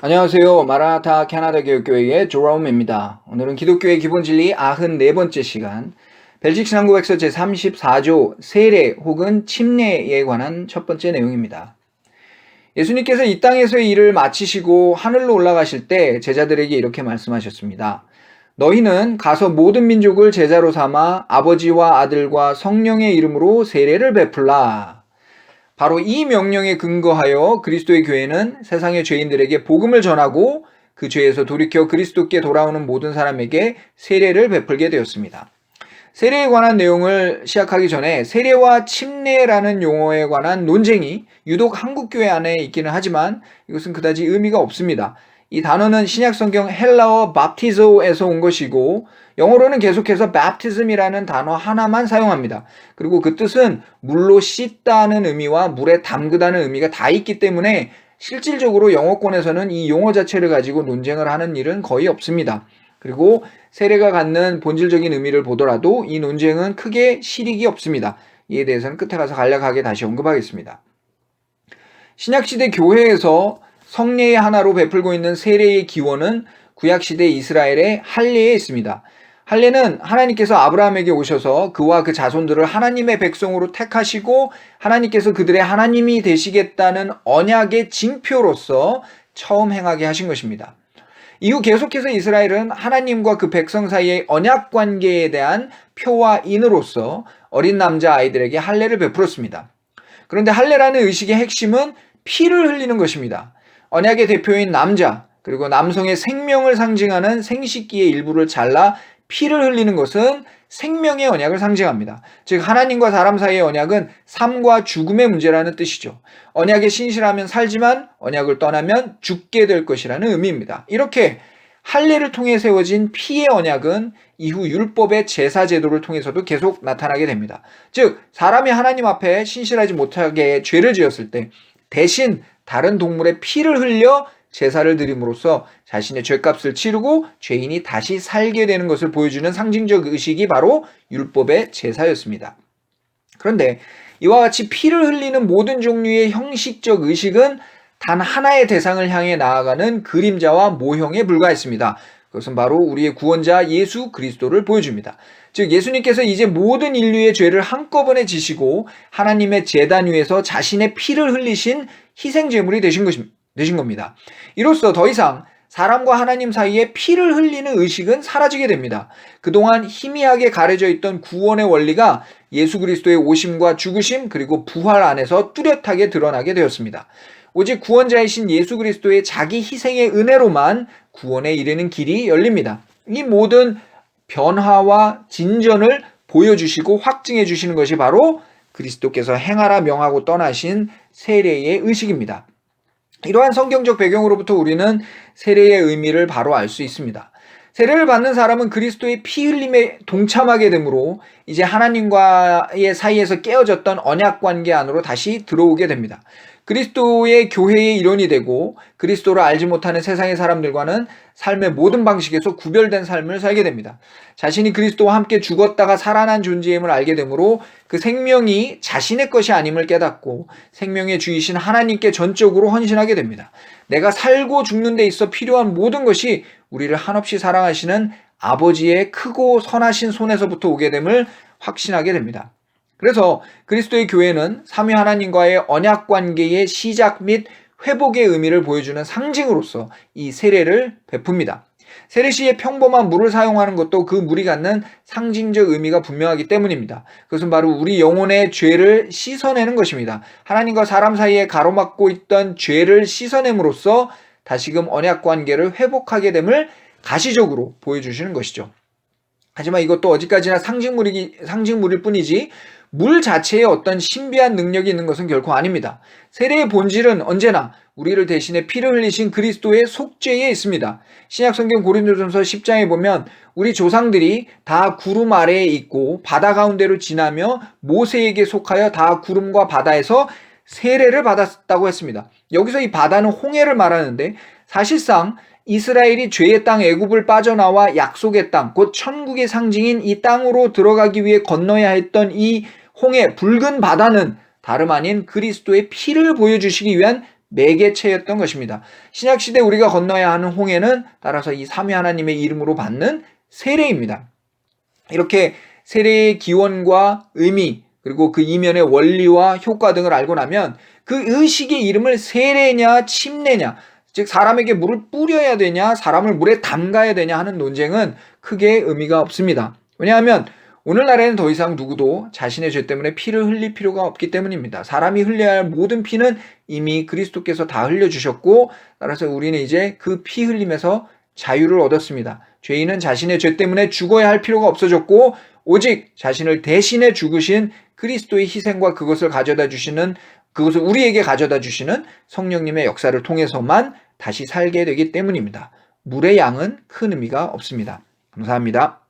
안녕하세요. 마라나타 캐나다 교육교회의 조롬입니다. 오늘은 기독교의 기본진리 94번째 시간, 벨직 신앙고백서 제34조 세례 혹은 침례에 관한 첫 번째 내용입니다. 예수님께서 이 땅에서의 일을 마치시고 하늘로 올라가실 때 제자들에게 이렇게 말씀하셨습니다. 너희는 가서 모든 민족을 제자로 삼아 아버지와 아들과 성령의 이름으로 세례를 베풀라. 바로 이 명령에 근거하여 그리스도의 교회는 세상의 죄인들에게 복음을 전하고 그 죄에서 돌이켜 그리스도께 돌아오는 모든 사람에게 세례를 베풀게 되었습니다. 세례에 관한 내용을 시작하기 전에 세례와 침례라는 용어에 관한 논쟁이 유독 한국교회 안에 있기는 하지만 이것은 그다지 의미가 없습니다. 이 단어는 신약성경 헬라어 baptizo에서 온 것이고 영어로는 계속해서 baptism이라는 단어 하나만 사용합니다. 그리고 그 뜻은 물로 씻다는 의미와 물에 담그다는 의미가 다 있기 때문에 실질적으로 영어권에서는 이 용어 자체를 가지고 논쟁을 하는 일은 거의 없습니다. 그리고 세례가 갖는 본질적인 의미를 보더라도 이 논쟁은 크게 실익이 없습니다. 이에 대해서는 끝에 가서 간략하게 다시 언급하겠습니다. 신약시대 교회에서 성례의 하나로 베풀고 있는 세례의 기원은 구약시대 이스라엘의 할례에 있습니다. 할례는 하나님께서 아브라함에게 오셔서 그와 그 자손들을 하나님의 백성으로 택하시고 하나님께서 그들의 하나님이 되시겠다는 언약의 징표로서 처음 행하게 하신 것입니다. 이후 계속해서 이스라엘은 하나님과 그 백성 사이의 언약 관계에 대한 표와 인으로서 어린 남자 아이들에게 할례를 베풀었습니다. 그런데 할례라는 의식의 핵심은 피를 흘리는 것입니다. 언약의 대표인 남자, 그리고 남성의 생명을 상징하는 생식기의 일부를 잘라 피를 흘리는 것은 생명의 언약을 상징합니다. 즉 하나님과 사람 사이의 언약은 삶과 죽음의 문제라는 뜻이죠. 언약에 신실하면 살지만 언약을 떠나면 죽게 될 것이라는 의미입니다. 이렇게 할례를 통해 세워진 피의 언약은 이후 율법의 제사 제도를 통해서도 계속 나타나게 됩니다. 즉 사람이 하나님 앞에 신실하지 못하게 죄를 지었을 때 대신 다른 동물의 피를 흘려 제사를 드림으로써 자신의 죄값을 치르고 죄인이 다시 살게 되는 것을 보여주는 상징적 의식이 바로 율법의 제사였습니다. 그런데 이와 같이 피를 흘리는 모든 종류의 형식적 의식은 단 하나의 대상을 향해 나아가는 그림자와 모형에 불과했습니다. 그것은 바로 우리의 구원자 예수 그리스도를 보여줍니다. 즉 예수님께서 이제 모든 인류의 죄를 한꺼번에 지시고 하나님의 제단 위에서 자신의 피를 흘리신 희생제물이 되신 겁니다. 이로써 더 이상 사람과 하나님 사이에 피를 흘리는 의식은 사라지게 됩니다. 그동안 희미하게 가려져 있던 구원의 원리가 예수 그리스도의 오심과 죽으심 그리고 부활 안에서 뚜렷하게 드러나게 되었습니다. 오직 구원자이신 예수 그리스도의 자기 희생의 은혜로만 구원에 이르는 길이 열립니다. 이 모든 변화와 진전을 보여주시고 확증해 주시는 것이 바로 그리스도께서 행하라 명하고 떠나신 세례의 의식입니다. 이러한 성경적 배경으로부터 우리는 세례의 의미를 바로 알 수 있습니다. 세례를 받는 사람은 그리스도의 피 흘림에 동참하게 되므로 이제 하나님과의 사이에서 깨어졌던 언약 관계 안으로 다시 들어오게 됩니다. 그리스도의 교회의 일원이 되고 그리스도를 알지 못하는 세상의 사람들과는 삶의 모든 방식에서 구별된 삶을 살게 됩니다. 자신이 그리스도와 함께 죽었다가 살아난 존재임을 알게 되므로 그 생명이 자신의 것이 아님을 깨닫고 생명의 주이신 하나님께 전적으로 헌신하게 됩니다. 내가 살고 죽는 데 있어 필요한 모든 것이 우리를 한없이 사랑하시는 아버지의 크고 선하신 손에서부터 오게 됨을 확신하게 됩니다. 그래서 그리스도의 교회는 삼위 하나님과의 언약 관계의 시작 및 회복의 의미를 보여주는 상징으로서 이 세례를 베풉니다. 세례 시에 평범한 물을 사용하는 것도 그 물이 갖는 상징적 의미가 분명하기 때문입니다. 그것은 바로 우리 영혼의 죄를 씻어내는 것입니다. 하나님과 사람 사이에 가로막고 있던 죄를 씻어냄으로써 다시금 언약 관계를 회복하게 됨을 가시적으로 보여주시는 것이죠. 하지만 이것도 어디까지나 상징물일 뿐이지 물 자체에 어떤 신비한 능력이 있는 것은 결코 아닙니다. 세례의 본질은 언제나 우리를 대신해 피를 흘리신 그리스도의 속죄에 있습니다. 신약성경 고린도전서 10장에 보면 우리 조상들이 다 구름 아래에 있고 바다 가운데로 지나며 모세에게 속하여 다 구름과 바다에서 세례를 받았다고 했습니다. 여기서 이 바다는 홍해를 말하는데 사실상 이스라엘이 죄의 땅 애굽을 빠져나와 약속의 땅, 곧 천국의 상징인 이 땅으로 들어가기 위해 건너야 했던 이 홍해, 붉은 바다는 다름 아닌 그리스도의 피를 보여주시기 위한 매개체였던 것입니다. 신약시대 우리가 건너야 하는 홍해는 따라서 이 삼위 하나님의 이름으로 받는 세례입니다. 이렇게 세례의 기원과 의미, 그리고 그 이면의 원리와 효과 등을 알고 나면 그 의식의 이름을 세례냐 침례냐, 즉 사람에게 물을 뿌려야 되냐 사람을 물에 담가야 되냐 하는 논쟁은 크게 의미가 없습니다. 왜냐하면 오늘날에는 더 이상 누구도 자신의 죄 때문에 피를 흘릴 필요가 없기 때문입니다. 사람이 흘려야 할 모든 피는 이미 그리스도께서 다 흘려주셨고, 따라서 우리는 이제 그 피 흘림에서 자유를 얻었습니다. 죄인은 자신의 죄 때문에 죽어야 할 필요가 없어졌고, 오직 자신을 대신해 죽으신 그리스도의 희생과 그것을 우리에게 가져다 주시는 성령님의 역사를 통해서만 다시 살게 되기 때문입니다. 물의 양은 큰 의미가 없습니다. 감사합니다.